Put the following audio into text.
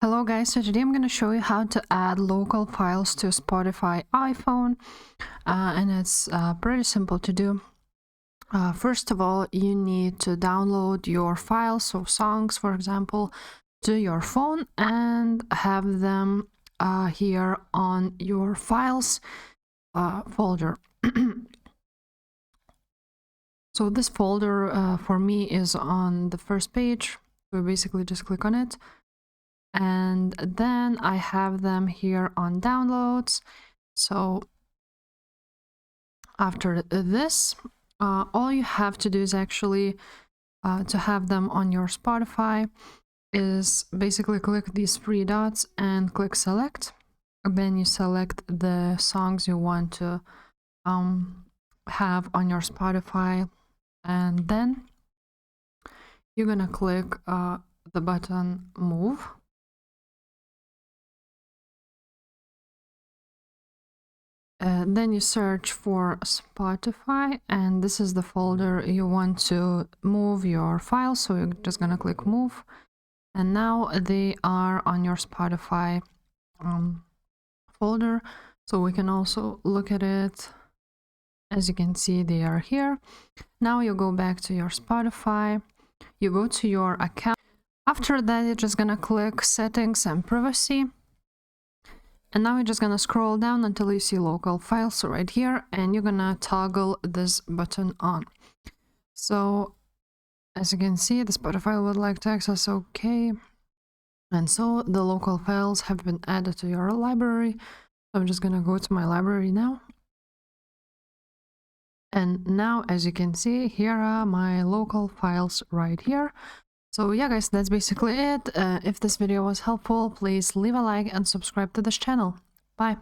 Hello guys, so today I'm going to show you how to add local files to Spotify iPhone, and it's pretty simple to do. First of all, you need to download your files, so songs for example, to your phone and have them here on your files folder. So this folder for me is on the first page, so basically just click on it. And then I have them here on downloads. So after this, all you have to do is actually to have them on your Spotify is basically click these three dots and click select. Then you select the songs you want to have on your Spotify, and then you're gonna click the button move. Then you search for Spotify, and this is the folder you want to move your files, so you're just gonna click move, and now they are on your Spotify folder, so we can also look at it. As you can see, they are here. Now you go back to your Spotify, you go to your account. After that, you're just gonna click settings and privacy. And now you're just gonna scroll down until you see local files, so right here, and you're gonna toggle this button on. So as you can see, the Spotify would like to access, okay. And so the local files have been added to your library. So I'm just gonna go to my library now. And now, as you can see, here are my local files right here. So yeah guys, that's basically it. If this video was helpful, please leave a like and subscribe to this channel. Bye!